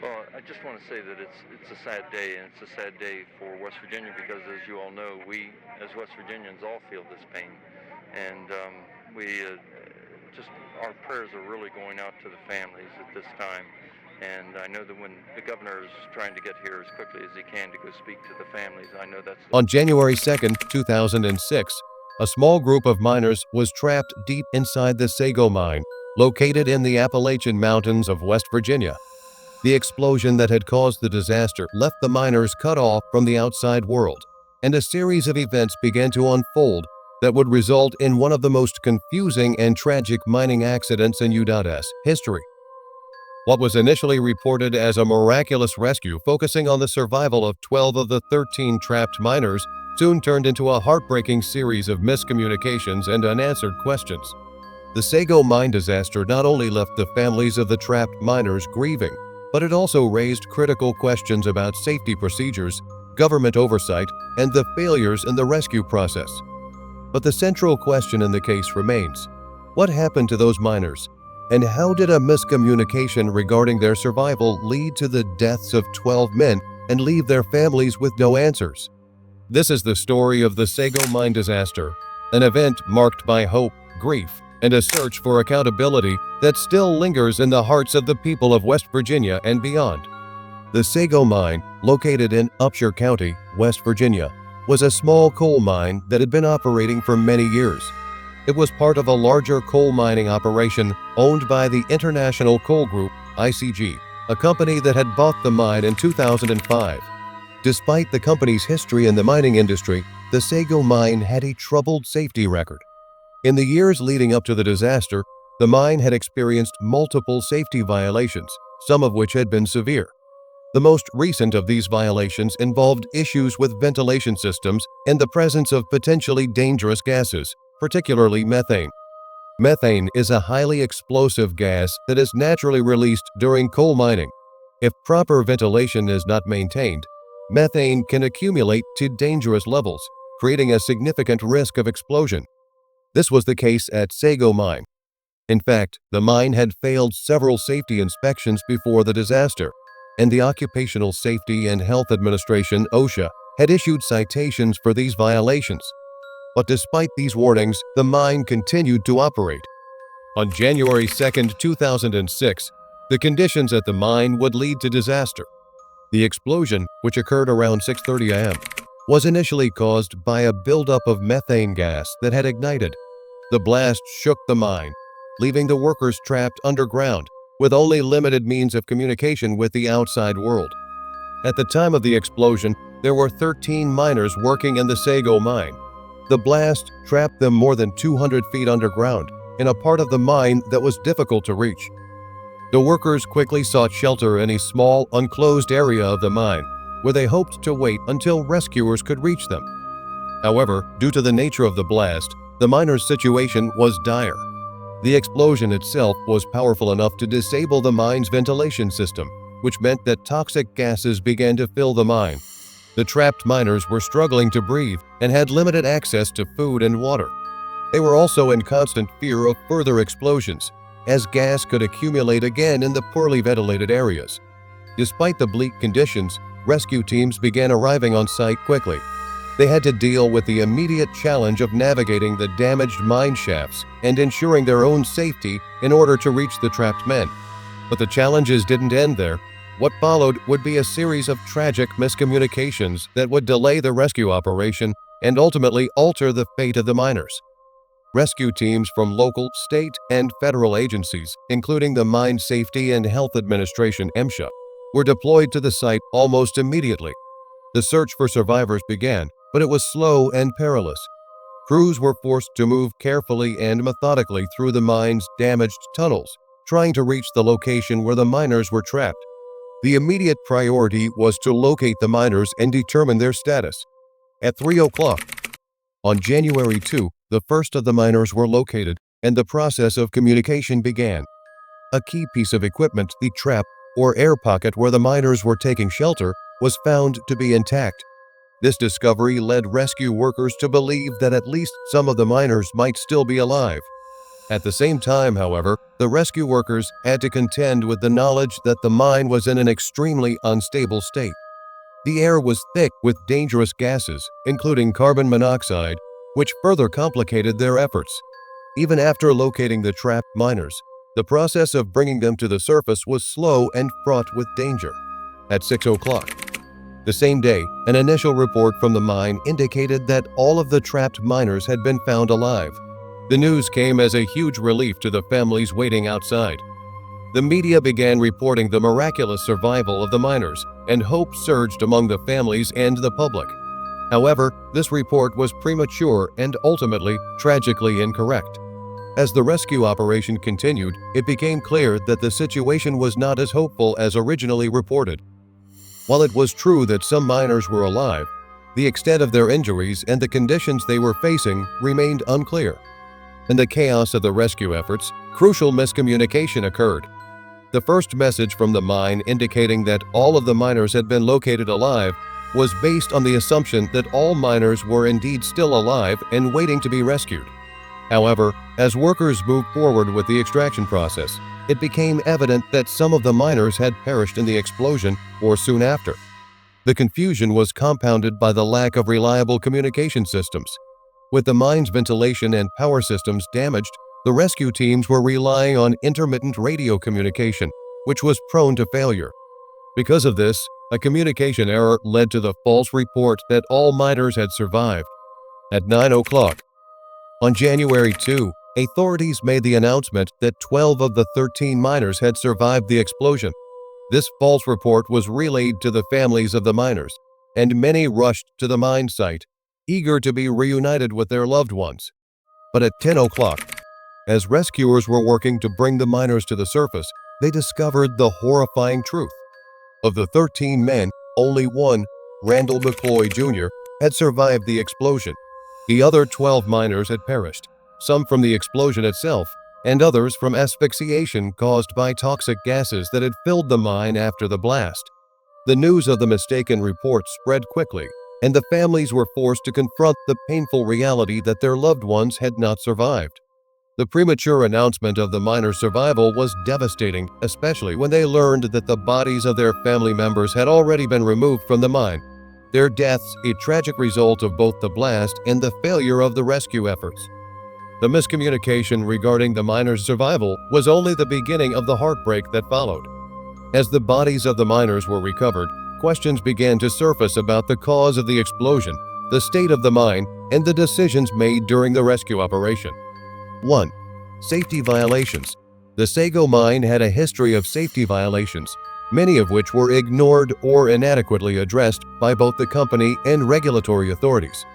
Well, I just want to say that it's a sad day, and it's a sad day for West Virginia because, as you all know, we as West Virginians all feel this pain, and we just our prayers are really going out to the families at this time. And I know that when the governor is trying to get here as quickly as he can to go speak to the families, I know that's the On January 2nd, 2006, a small group of miners was trapped deep inside the Sago Mine, located in the Appalachian Mountains of West Virginia. The explosion that had caused the disaster left the miners cut off from the outside world, and a series of events began to unfold that would result in one of the most confusing and tragic mining accidents in UDOT's history. What was initially reported as a miraculous rescue focusing on the survival of 12 of the 13 trapped miners soon turned into a heartbreaking series of miscommunications and unanswered questions. The Sago mine disaster not only left the families of the trapped miners grieving, but it also raised critical questions about safety procedures, government oversight, and the failures in the rescue process. But the central question in the case remains: what happened to those miners? And how did a miscommunication regarding their survival lead to the deaths of 12 men and leave their families with no answers? This is the story of the Sago mine disaster, an event marked by hope, grief, and a search for accountability that still lingers in the hearts of the people of West Virginia and beyond. The Sago Mine, located in Upshur County, West Virginia, was a small coal mine that had been operating for many years. It was part of a larger coal mining operation owned by the International Coal Group, ICG, a company that had bought the mine in 2005. Despite the company's history in the mining industry, the Sago Mine had a troubled safety record. In the years leading up to the disaster, the mine had experienced multiple safety violations, some of which had been severe. The most recent of these violations involved issues with ventilation systems and the presence of potentially dangerous gases, particularly methane. Methane is a highly explosive gas that is naturally released during coal mining. If proper ventilation is not maintained, methane can accumulate to dangerous levels, creating a significant risk of explosion. This was the case at Sago Mine. In fact, the mine had failed several safety inspections before the disaster, and the Occupational Safety and Health Administration, OSHA, had issued citations for these violations. But despite these warnings, the mine continued to operate. On January 2nd, 2006, the conditions at the mine would lead to disaster. The explosion, which occurred around 6:30 a.m., was initially caused by a buildup of methane gas that had ignited. The blast shook the mine, leaving the workers trapped underground, with only limited means of communication with the outside world. At the time of the explosion, there were 13 miners working in the Sago Mine. The blast trapped them more than 200 feet underground, in a part of the mine that was difficult to reach. The workers quickly sought shelter in a small, unclosed area of the mine, where they hoped to wait until rescuers could reach them. However, due to the nature of the blast, the miners' situation was dire. The explosion itself was powerful enough to disable the mine's ventilation system, which meant that toxic gases began to fill the mine. The trapped miners were struggling to breathe and had limited access to food and water. They were also in constant fear of further explosions, as gas could accumulate again in the poorly ventilated areas. Despite the bleak conditions, rescue teams began arriving on site quickly. They had to deal with the immediate challenge of navigating the damaged mine shafts and ensuring their own safety in order to reach the trapped men. But the challenges didn't end there. What followed would be a series of tragic miscommunications that would delay the rescue operation and ultimately alter the fate of the miners. Rescue teams from local, state, and federal agencies, including the Mine Safety and Health Administration (MSHA), were deployed to the site almost immediately. The search for survivors began, but it was slow and perilous. Crews were forced to move carefully and methodically through the mine's damaged tunnels, trying to reach the location where the miners were trapped. The immediate priority was to locate the miners and determine their status. At 3 o'clock on January 2, the first of the miners were located, and the process of communication began. A key piece of equipment, the trap or air pocket where the miners were taking shelter, was found to be intact. This discovery led rescue workers to believe that at least some of the miners might still be alive. At the same time, however, the rescue workers had to contend with the knowledge that the mine was in an extremely unstable state. The air was thick with dangerous gases, including carbon monoxide, which further complicated their efforts. Even after locating the trapped miners, the process of bringing them to the surface was slow and fraught with danger. At 6 o'clock the same day, an initial report from the mine indicated that all of the trapped miners had been found alive. The news came as a huge relief to the families waiting outside. The media began reporting the miraculous survival of the miners, and hope surged among the families and the public. However, this report was premature and ultimately tragically incorrect. As the rescue operation continued, it became clear that the situation was not as hopeful as originally reported. While it was true that some miners were alive, the extent of their injuries and the conditions they were facing remained unclear. In the chaos of the rescue efforts, crucial miscommunication occurred. The first message from the mine indicating that all of the miners had been located alive was based on the assumption that all miners were indeed still alive and waiting to be rescued. However, as workers moved forward with the extraction process, it became evident that some of the miners had perished in the explosion or soon after. The confusion was compounded by the lack of reliable communication systems. With the mine's ventilation and power systems damaged, the rescue teams were relying on intermittent radio communication, which was prone to failure. Because of this, a communication error led to the false report that all miners had survived. At 9 o'clock on January 2, authorities made the announcement that 12 of the 13 miners had survived the explosion. This false report was relayed to the families of the miners, and many rushed to the mine site, eager to be reunited with their loved ones. But at 10 o'clock, as rescuers were working to bring the miners to the surface, they discovered the horrifying truth. Of the 13 men, only one, Randall McCloy Jr., had survived the explosion. The other 12 miners had perished, some from the explosion itself, and others from asphyxiation caused by toxic gases that had filled the mine after the blast. The news of the mistaken report spread quickly, and the families were forced to confront the painful reality that their loved ones had not survived. The premature announcement of the miners' survival was devastating, especially when they learned that the bodies of their family members had already been removed from the mine, their deaths a tragic result of both the blast and the failure of the rescue efforts. The miscommunication regarding the miners' survival was only the beginning of the heartbreak that followed. As the bodies of the miners were recovered, questions began to surface about the cause of the explosion, the state of the mine, and the decisions made during the rescue operation. 1. Safety violations. The Sago Mine had a history of safety violations, many of which were ignored or inadequately addressed by both the company and regulatory authorities.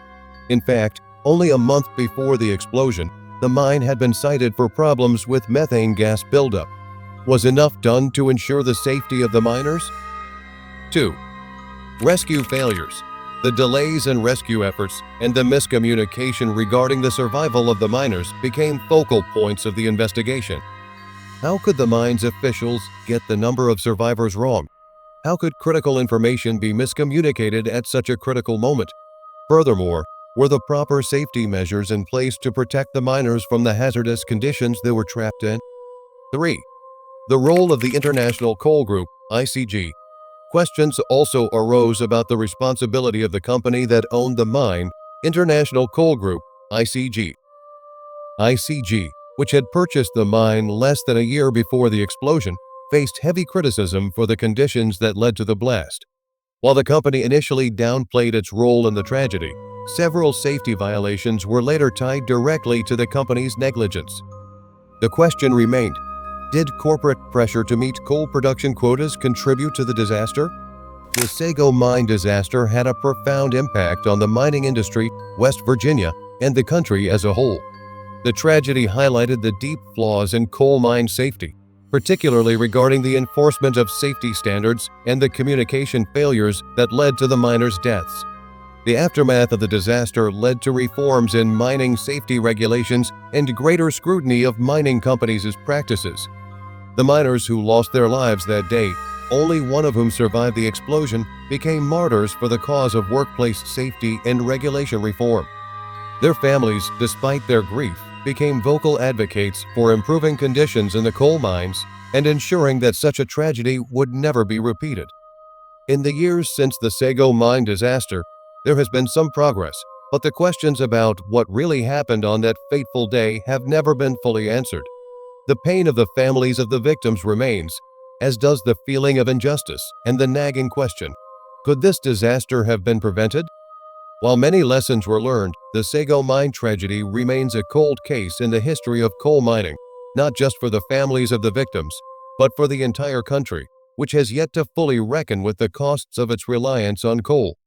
In fact, only a month before the explosion, the mine had been cited for problems with methane gas buildup. Was enough done to ensure the safety of the miners? 2. Rescue failures. The delays in rescue efforts and the miscommunication regarding the survival of the miners became focal points of the investigation. How could the mine's officials get the number of survivors wrong? How could critical information be miscommunicated at such a critical moment? Furthermore, were the proper safety measures in place to protect the miners from the hazardous conditions they were trapped in? 3. The role of the International Coal Group, ICG. Questions also arose about the responsibility of the company that owned the mine, International Coal Group, ICG. ICG, which had purchased the mine less than a year before the explosion, faced heavy criticism for the conditions that led to the blast. While the company initially downplayed its role in the tragedy, several safety violations were later tied directly to the company's negligence. The question remained, did corporate pressure to meet coal production quotas contribute to the disaster? The Sago Mine disaster had a profound impact on the mining industry, West Virginia, and the country as a whole. The tragedy highlighted the deep flaws in coal mine safety, particularly regarding the enforcement of safety standards and the communication failures that led to the miners' deaths. The aftermath of the disaster led to reforms in mining safety regulations and greater scrutiny of mining companies' practices. The miners who lost their lives that day, only one of whom survived the explosion, became martyrs for the cause of workplace safety and regulation reform. Their families, despite their grief, became vocal advocates for improving conditions in the coal mines and ensuring that such a tragedy would never be repeated. In the years since the Sago mine disaster, there has been some progress, but the questions about what really happened on that fateful day have never been fully answered. The pain of the families of the victims remains, as does the feeling of injustice and the nagging question: could this disaster have been prevented? While many lessons were learned, the Sago mine tragedy remains a cold case in the history of coal mining, not just for the families of the victims, but for the entire country, which has yet to fully reckon with the costs of its reliance on coal.